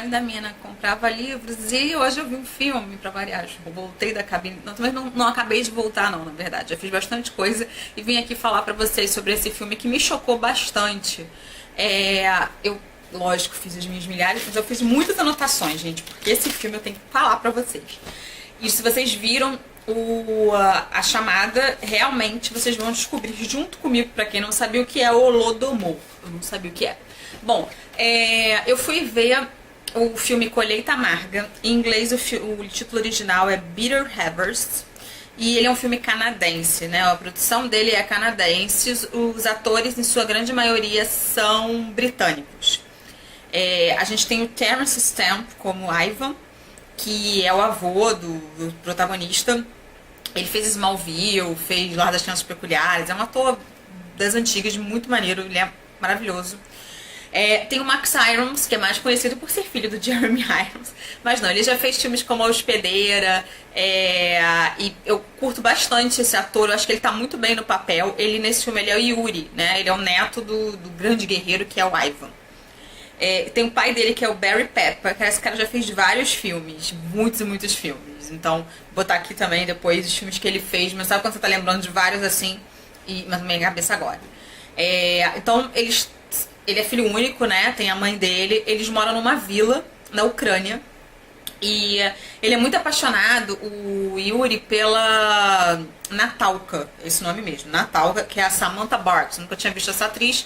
da mina comprava livros e hoje eu vi um filme pra variar. Eu voltei da cabine, não, também não acabei de voltar não, na verdade. Já fiz bastante coisa e vim aqui falar pra vocês sobre esse filme que me chocou bastante. Eu, lógico, fiz as minhas milhares, mas eu fiz muitas anotações, gente, porque esse filme eu tenho que falar pra vocês. E se vocês viram a chamada, realmente vocês vão descobrir junto comigo, pra quem não sabia o que é o Holodomor. Eu não sabia o que é. Bom, eu fui ver o filme Colheita Amarga. Em inglês o título original é Bitter Harvest. E ele é um filme canadense, né? A produção dele é canadense. Os atores, em sua grande maioria, são britânicos. A gente tem o Terence Stamp como Ivan, que é o avô do protagonista. Ele fez Smallville, fez Lar das Crianças Peculiares. É um ator das antigas, muito maneiro. Ele é maravilhoso. Tem o Max Irons, que é mais conhecido por ser filho do Jeremy Irons. Mas não, ele já fez filmes como A Hospedeira. E eu curto bastante esse ator. Eu acho que ele tá muito bem no papel. Ele, nesse filme, ele é o Yuri, né? Ele é o neto do grande guerreiro, que é o Ivan. Tem o pai dele, que é o Barry Pepper, que esse cara já fez vários filmes, muitos e muitos filmes. Então, vou botar aqui também depois os filmes que ele fez, mas sabe quando você tá lembrando de vários assim, mas na minha cabeça agora. Então, ele é filho único, né? Tem a mãe dele, eles moram numa vila na Ucrânia. E ele é muito apaixonado, o Yuri, pela Natalka, esse nome mesmo, Natalka, que é a Samantha Barks. Nunca tinha visto essa atriz.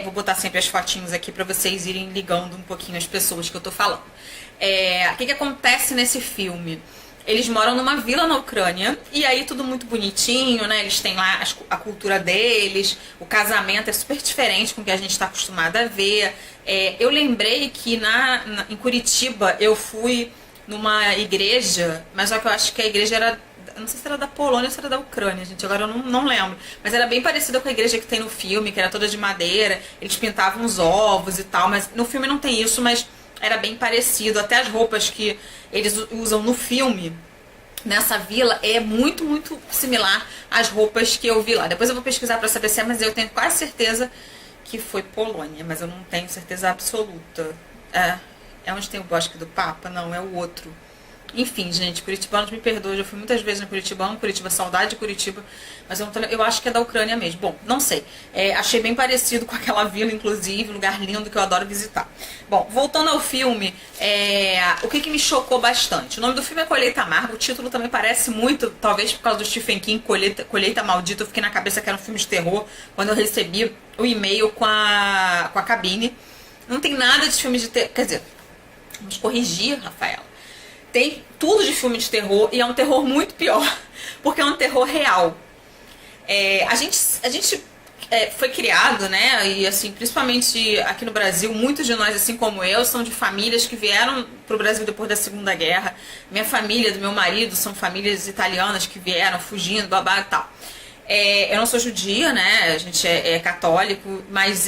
Vou botar sempre as fotinhos aqui pra vocês irem ligando um pouquinho as pessoas que eu tô falando. O que acontece nesse filme? Eles moram numa vila na Ucrânia, e aí tudo muito bonitinho, né? Eles têm lá a cultura deles, o casamento é super diferente com o que a gente está acostumado a ver. Eu lembrei que em Curitiba eu fui numa igreja, mas só que eu acho que a igreja era, eu não sei se era da Polônia ou se era da Ucrânia, gente, agora eu não lembro. Mas era bem parecida com a igreja que tem no filme, que era toda de madeira, eles pintavam os ovos e tal, mas no filme não tem isso, mas era bem parecido. Até as roupas que eles usam no filme, nessa vila, é muito, muito similar às roupas que eu vi lá. Depois eu vou pesquisar pra saber se é, mas eu tenho quase certeza que foi Polônia, mas eu não tenho certeza absoluta. É onde tem o Bosque do Papa? Não, é o outro. Enfim, gente, curitibanos me perdoem, eu fui muitas vezes no Curitiba, amo Curitiba, saudade de Curitiba, mas eu acho que é da Ucrânia mesmo. Bom, não sei. Achei bem parecido com aquela vila, inclusive, lugar lindo que eu adoro visitar. Bom, voltando ao filme, o que me chocou bastante? O nome do filme é Colheita Amarga, o título também parece muito, talvez por causa do Stephen King, Colheita Maldita. Eu fiquei na cabeça que era um filme de terror quando eu recebi o e-mail com a cabine. Não tem nada de filme de terror, quer dizer, vamos corrigir, Rafaela. Tem tudo de filme de terror e é um terror muito pior, porque é um terror real. A gente foi criado, né, e assim, principalmente aqui no Brasil, muitos de nós, assim como eu, são de famílias que vieram pro Brasil depois da Segunda Guerra. Minha família, do meu marido, são famílias italianas que vieram fugindo, babá e tal. Eu não sou judia, né? A gente é católico, mas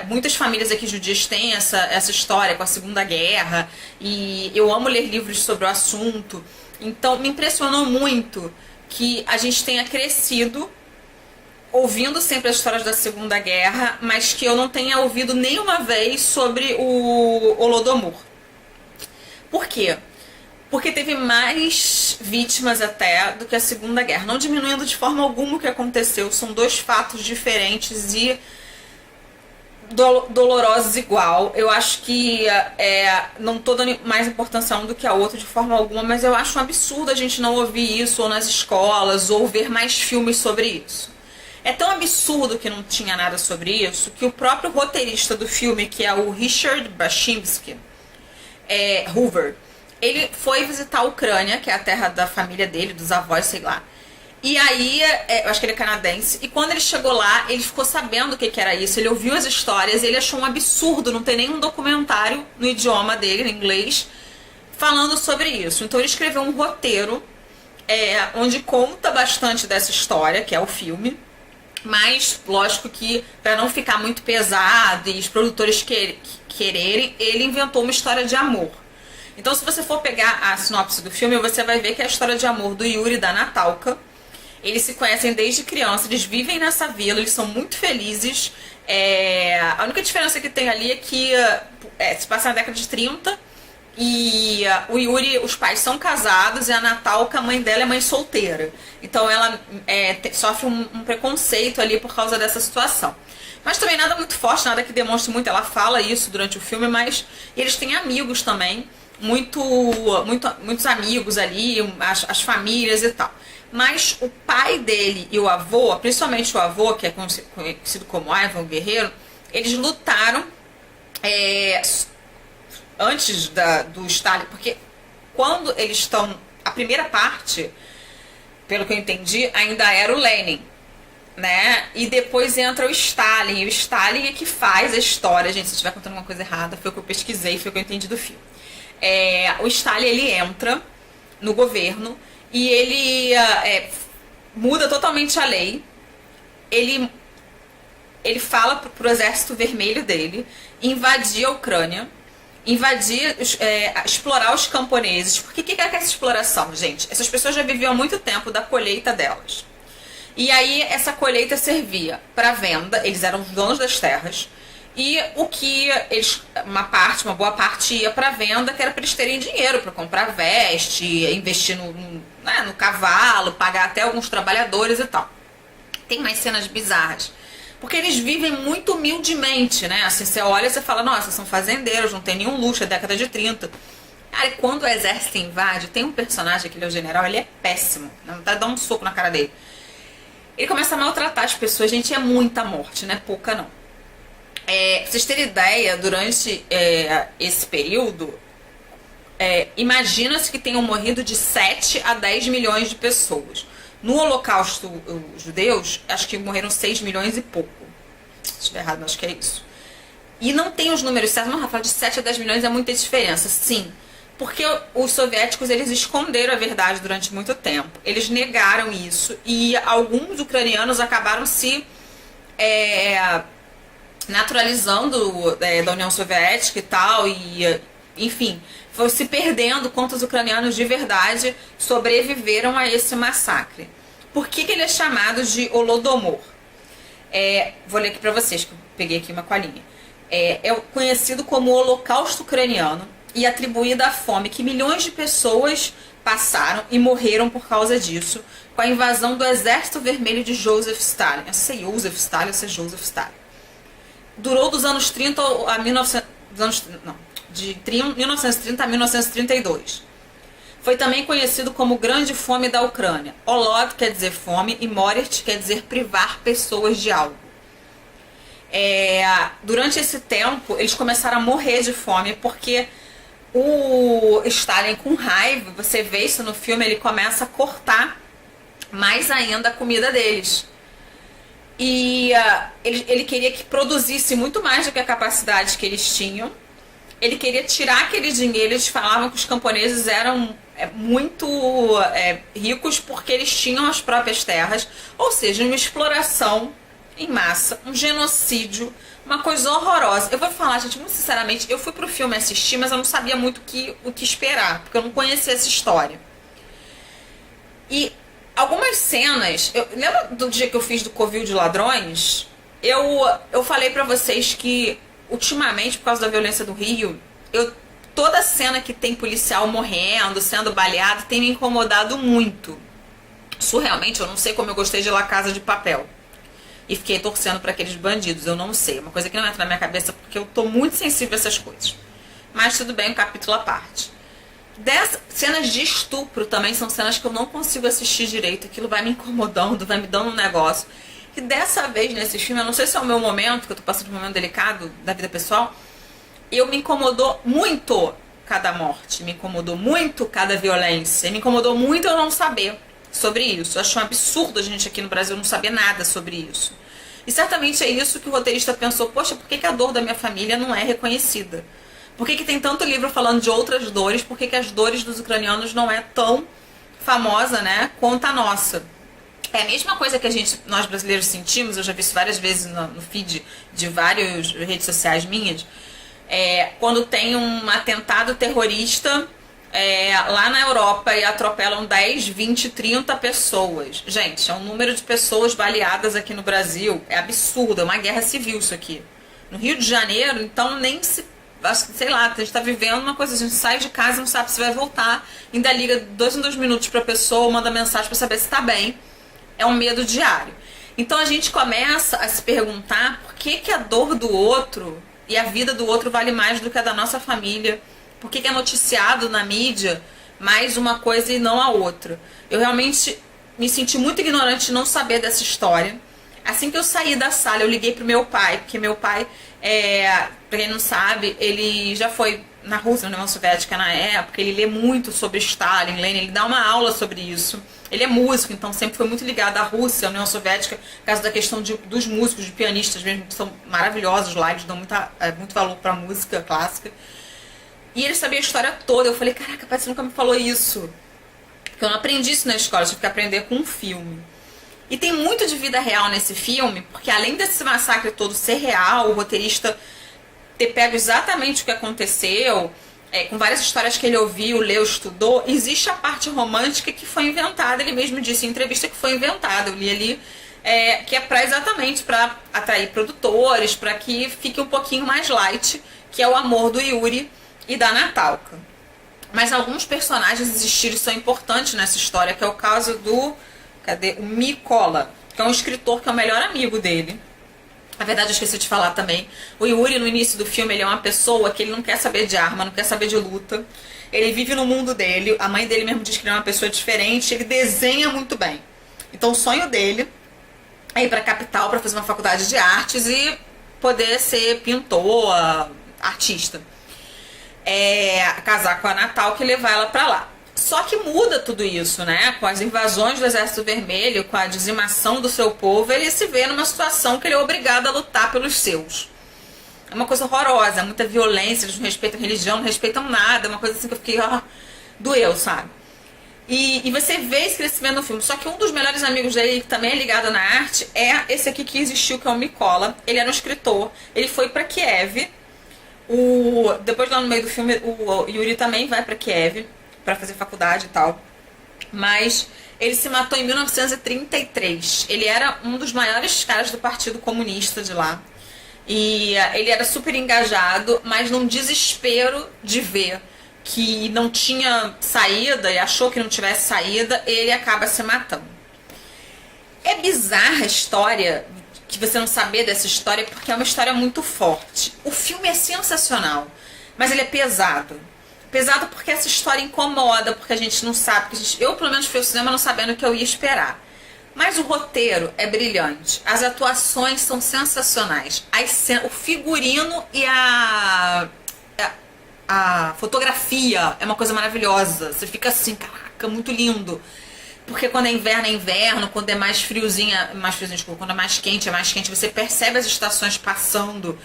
muitas famílias aqui judias têm essa história com a Segunda Guerra, e eu amo ler livros sobre o assunto. Então me impressionou muito que a gente tenha crescido ouvindo sempre as histórias da Segunda Guerra, mas que eu não tenha ouvido nenhuma vez sobre o Holodomor. Por quê? Porque teve mais vítimas até do que a Segunda Guerra. Não diminuindo de forma alguma o que aconteceu. São dois fatos diferentes e dolorosos igual. Eu acho que não tô dando mais importância a um do que a outro de forma alguma, mas eu acho um absurdo a gente não ouvir isso ou nas escolas, ou ver mais filmes sobre isso. É tão absurdo que não tinha nada sobre isso, que o próprio roteirista do filme, que é o Richard Bachimsky, Hoover, ele foi visitar a Ucrânia, que é a terra da família dele, dos avós, sei lá. E aí, eu acho que ele é canadense, e quando ele chegou lá, ele ficou sabendo o que era isso, ele ouviu as histórias, ele achou um absurdo não ter nenhum documentário no idioma dele, em inglês, falando sobre isso. Então ele escreveu um roteiro, onde conta bastante dessa história, que é o filme, mas, lógico que, para não ficar muito pesado e os produtores quererem, ele inventou uma história de amor. Então, se você for pegar a sinopse do filme, você vai ver que é a história de amor do Yuri e da Natalka. Eles se conhecem desde criança, eles vivem nessa vila, eles são muito felizes. A única diferença que tem ali é que se passa na década de 30 E o Yuri, os pais são casados e a Natalka, a mãe dela é mãe solteira. Então ela sofre um preconceito ali por causa dessa situação. Mas também nada muito forte, nada que demonstre muito. Ela fala isso durante o filme, mas eles têm amigos também, muitos amigos ali, as famílias e tal. Mas o pai dele e o avô, principalmente o avô, que é conhecido como Ivan Guerreiro, eles lutaram antes do Stalin, porque quando eles estão... A primeira parte, pelo que eu entendi, ainda era o Lenin, né? E depois entra o Stalin. E o Stalin é que faz a história. Gente, se eu estiver contando uma coisa errada, foi o que eu pesquisei, foi o que eu entendi do filme. O Stalin, ele entra no governo e ele muda totalmente a lei. Ele fala pro exército vermelho dele invadir a Ucrânia, explorar os camponeses. Por que é essa exploração, gente? Essas pessoas já viviam há muito tempo da colheita delas. E aí essa colheita servia para venda, eles eram os donos das terras, e o que eles, uma boa parte ia para venda, que era para eles terem dinheiro para comprar veste, investir no cavalo, pagar até alguns trabalhadores e tal. Tem mais cenas bizarras, porque eles vivem muito humildemente, né? Assim, você olha e você fala, nossa, são fazendeiros, não tem nenhum luxo, é década de 30. Cara, e quando o exército invade, tem um personagem que ele é o general, ele é péssimo, não tá dando um soco na cara dele. Ele começa a maltratar as pessoas, gente, é muita morte, não é pouca não. Pra vocês terem ideia, durante esse período, imagina-se que tenham morrido de 7 a 10 milhões de pessoas. No Holocausto, os judeus, acho que morreram 6 milhões e pouco. Se estiver errado, acho que é isso. E não tem os números certos, mas Rafael, de 7 a 10 milhões é muita diferença, sim. Porque os soviéticos, eles esconderam a verdade durante muito tempo. Eles negaram isso e alguns ucranianos acabaram se naturalizando da União Soviética e tal. E, enfim, foi se perdendo quantos ucranianos de verdade sobreviveram a esse massacre. Por que ele é chamado de Holodomor? Vou ler aqui para vocês, que eu peguei aqui uma colinha. É conhecido como Holocausto Ucraniano e atribuída à fome que milhões de pessoas passaram e morreram por causa disso, com a invasão do Exército Vermelho de Joseph Stalin. Eu sei Joseph Stalin, eu sei Joseph Stalin. Durou dos anos 30 a 1930 a 1932. Foi também conhecido como Grande Fome da Ucrânia. Holod quer dizer fome e Morert quer dizer privar pessoas de algo. Durante esse tempo, eles começaram a morrer de fome porque o Stalin, com raiva, você vê isso no filme, ele começa a cortar mais ainda a comida deles. E ele queria que produzisse muito mais do que a capacidade que eles tinham. Ele queria tirar aquele dinheiro. Eles falavam que os camponeses eram muito ricos porque eles tinham as próprias terras. Ou seja, uma exploração em massa, um genocídio, uma coisa horrorosa. Eu vou falar, gente, muito sinceramente, eu fui pro filme assistir, mas eu não sabia muito o que esperar, porque eu não conhecia essa história. E algumas cenas, lembra do dia que eu fiz do Covil de Ladrões? Eu falei pra vocês que, ultimamente, por causa da violência do Rio, toda cena que tem policial morrendo, sendo baleado, tem me incomodado muito. Surrealmente, eu não sei como eu gostei de La Casa de Papel. E fiquei torcendo para aqueles bandidos, eu não sei. Uma coisa que não entra na minha cabeça porque eu tô muito sensível a essas coisas. Mas tudo bem, um capítulo à parte. Cenas de estupro também são cenas que eu não consigo assistir direito. Aquilo vai me incomodando, vai me dando um negócio. E dessa vez, nesse filme, eu não sei se é o meu momento, que eu tô passando por um momento delicado da vida pessoal, me incomodou muito cada morte, me incomodou muito cada violência, me incomodou muito eu não saber sobre isso. Eu acho um absurdo a gente aqui no Brasil não saber nada sobre isso. E certamente é isso que o roteirista pensou, poxa, por que a dor da minha família não é reconhecida? Por que tem tanto livro falando de outras dores? Por que as dores dos ucranianos não é tão famosa, né, quanto a nossa? É a mesma coisa que nós brasileiros sentimos, eu já vi isso várias vezes no feed de várias redes sociais minhas, quando tem um atentado terrorista lá na Europa e atropelam 10, 20, 30 pessoas. Gente, é um número de pessoas baleadas aqui no Brasil. É absurdo, é uma guerra civil isso aqui. No Rio de Janeiro, então, nem se sei lá, a gente tá vivendo uma coisa, a gente sai de casa e não sabe se vai voltar, ainda liga 2 em 2 minutos pra pessoa, manda mensagem pra saber se tá bem. É um medo diário. Então a gente começa a se perguntar por que a dor do outro e a vida do outro vale mais do que a da nossa família. Por que é noticiado na mídia mais uma coisa e não a outra? Eu realmente me senti muito ignorante de não saber dessa história. Assim que eu saí da sala, eu liguei pro meu pai, porque meu pai, pra quem não sabe, ele já foi na Rússia, na União Soviética na época, ele lê muito sobre Stalin, Lenin, ele dá uma aula sobre isso. Ele é músico, então sempre foi muito ligado à Rússia, à União Soviética, por causa da questão dos músicos, de pianistas mesmo, que são maravilhosos lá, eles dão muito valor pra música clássica. E ele sabia a história toda. Eu falei, caraca, pai, você nunca me falou isso. Porque eu não aprendi isso na escola, eu tive que aprender com um filme. E tem muito de vida real nesse filme, porque além desse massacre todo ser real, o roteirista ter pego exatamente o que aconteceu, com várias histórias que ele ouviu, leu, estudou, existe a parte romântica que foi inventada. Ele mesmo disse em entrevista que foi inventada. Eu li ali que é exatamente para atrair produtores, para que fique um pouquinho mais light, que é o amor do Yuri e da Natalka. Mas alguns personagens existiram e são importantes nessa história, que é o caso do o Mykola, que é um escritor que é o melhor amigo dele. Na verdade, eu esqueci de falar também. O Yuri, no início do filme, ele é uma pessoa que ele não quer saber de arma, não quer saber de luta. Ele vive no mundo dele. A mãe dele mesmo diz que ele é uma pessoa diferente. Ele desenha muito bem. Então, o sonho dele é ir pra capital para fazer uma faculdade de artes e poder ser pintor, artista. Casar com a Natalka e levar ela pra lá. Só que muda tudo isso, né? Com as invasões do Exército Vermelho, com a dizimação do seu povo, ele se vê numa situação que ele é obrigado a lutar pelos seus. É uma coisa horrorosa, muita violência, eles não respeitam religião, não respeitam nada, é uma coisa assim que eu fiquei, doeu, sabe? E você vê esse crescimento no filme. Só que um dos melhores amigos dele, que também é ligado na arte, é esse aqui que existiu, que é o Mykola. Ele era um escritor, ele foi pra Kiev. Depois lá no meio do filme, o Yuri também vai pra Kiev para fazer faculdade e tal. Mas ele se matou em 1933. Ele era um dos maiores caras do Partido Comunista de lá. E ele era super engajado, mas num desespero de ver que não tinha saída e achou que não tivesse saída, ele acaba se matando. É bizarra a história, que você não saber dessa história, porque é uma história muito forte. O filme é sensacional, mas ele é pesado. Pesado porque essa história incomoda, porque a gente não sabe. Eu, pelo menos, fui ao cinema não sabendo o que eu ia esperar. Mas o roteiro é brilhante. As atuações são sensacionais. O figurino e a fotografia é uma coisa maravilhosa. Você fica assim, caraca, muito lindo. Porque quando é inverno, quando é mais friozinho, desculpa, quando é mais quente, você percebe as estações passando.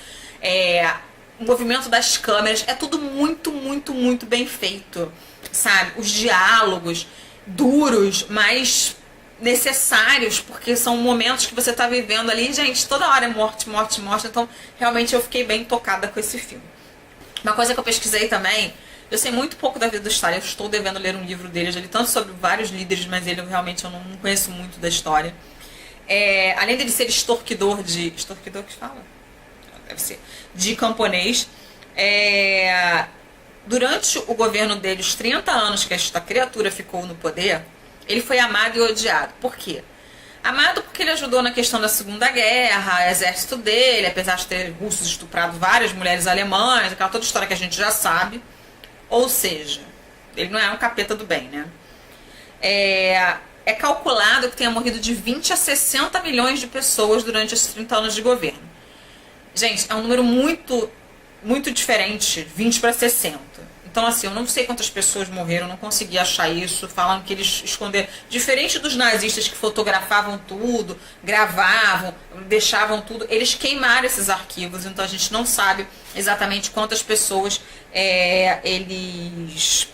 O movimento das câmeras, é tudo muito, muito, muito bem feito, sabe? Os diálogos duros, mas necessários, porque são momentos que você tá vivendo ali, gente, toda hora é morte, morte, morte, então realmente eu fiquei bem tocada com esse filme. Uma coisa que eu pesquisei também, eu sei muito pouco da vida do Stalin, eu estou devendo ler um livro dele, eu já li tanto sobre vários líderes, mas ele realmente eu não conheço muito da história. Além dele ser extorquidor que fala? Deve ser, de camponês, durante o governo dele, os 30 anos que esta criatura ficou no poder, ele foi amado e odiado. Por quê? Amado porque ele ajudou na questão da Segunda Guerra, o exército dele, apesar de ter russos estuprado várias mulheres alemãs, aquela toda história que a gente já sabe. Ou seja, ele não é um capeta do bem, né? É calculado que tenha morrido de 20 a 60 milhões de pessoas durante esses 30 anos de governo. Gente, é um número muito, muito diferente, 20 para 60. Então, assim, eu não sei quantas pessoas morreram, não consegui achar isso. Falam que eles esconderam. Diferente dos nazistas que fotografavam tudo, gravavam, deixavam tudo, eles queimaram esses arquivos. Então, a gente não sabe exatamente quantas pessoas eles.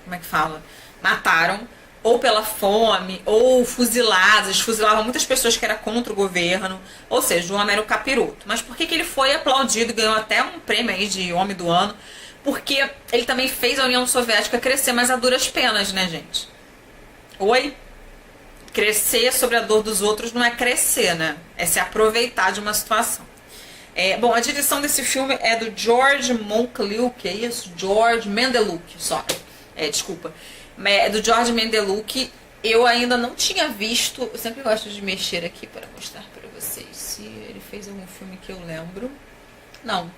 Como é que fala? Mataram. Ou pela fome, ou fuzilados. Eles fuzilavam muitas pessoas que eram contra o governo. Ou seja, o homem era o capiroto. Mas por que ele foi aplaudido e ganhou até um prêmio aí de homem do ano? Porque ele também fez a União Soviética crescer, mas a duras penas, né, gente? Oi? Crescer sobre a dor dos outros não é crescer, né? É se aproveitar de uma situação. Bom, a direção desse filme é do George Monkeluk, é isso? George Mendeluk, desculpa. É do George Mendeluk. Eu ainda não tinha visto, eu sempre gosto de mexer aqui para mostrar para vocês se ele fez algum filme que eu lembro. Não,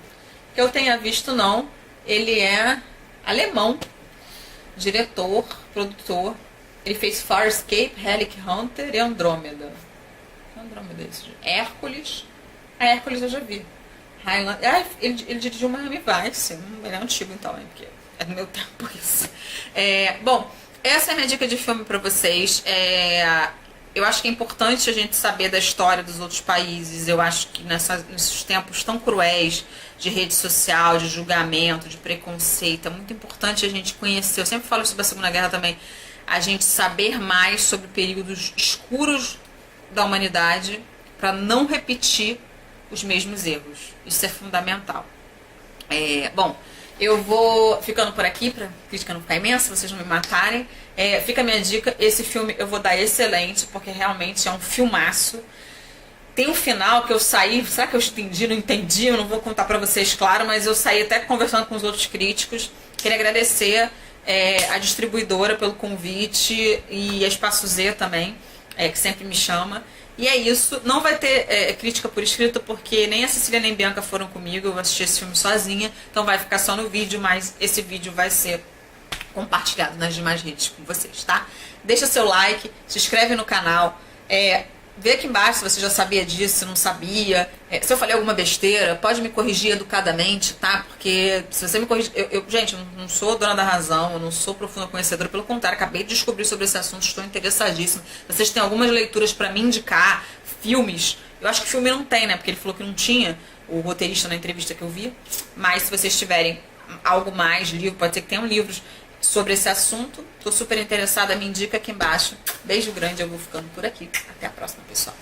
que eu tenha visto não. Ele é alemão, diretor, produtor. Ele fez Farscape, Relic Hunter e Andrômeda. Andrômeda é isso. Hércules. A Hércules eu já vi. Highland. Ele dirigiu Miami Vice. Ele é antigo então, hein? Porque é do meu tempo isso. Bom, essa é a minha dica de filme pra vocês. Eu acho que é importante a gente saber da história dos outros países. Eu acho que nesses tempos tão cruéis de rede social, de julgamento, de preconceito, é muito importante a gente conhecer. Eu sempre falo sobre a Segunda Guerra também. A gente saber mais sobre períodos escuros da humanidade para não repetir os mesmos erros. Isso é fundamental. Bom, eu vou ficando por aqui para a crítica não ficar imensa, vocês não me matarem. Fica a minha dica, esse filme eu vou dar excelente, porque realmente é um filmaço. Tem um final que eu saí, será que eu entendi, não entendi? Eu não vou contar pra vocês, claro, mas eu saí até conversando com os outros críticos. Queria agradecer a distribuidora pelo convite e a Espaço Z também, que sempre me chama. E é isso, não vai ter crítica por escrito, porque nem a Cecília nem a Bianca foram comigo, eu assisti esse filme sozinha, então vai ficar só no vídeo, mas esse vídeo vai ser compartilhado nas demais redes com vocês, tá? Deixa seu like, se inscreve no canal, vê aqui embaixo se você já sabia disso, se não sabia. Se eu falei alguma besteira, pode me corrigir educadamente, tá? Porque se você me corrigir... Gente, eu não sou dona da razão, eu não sou profunda conhecedora. Pelo contrário, acabei de descobrir sobre esse assunto, estou interessadíssima. Vocês têm algumas leituras pra me indicar, filmes. Eu acho que filme não tem, né? Porque ele falou que não tinha, o roteirista na entrevista que eu vi. Mas se vocês tiverem algo mais, livro, pode ser que tenham livros sobre esse assunto, tô super interessada, me indica aqui embaixo. Beijo grande, eu vou ficando por aqui. Até a próxima, pessoal.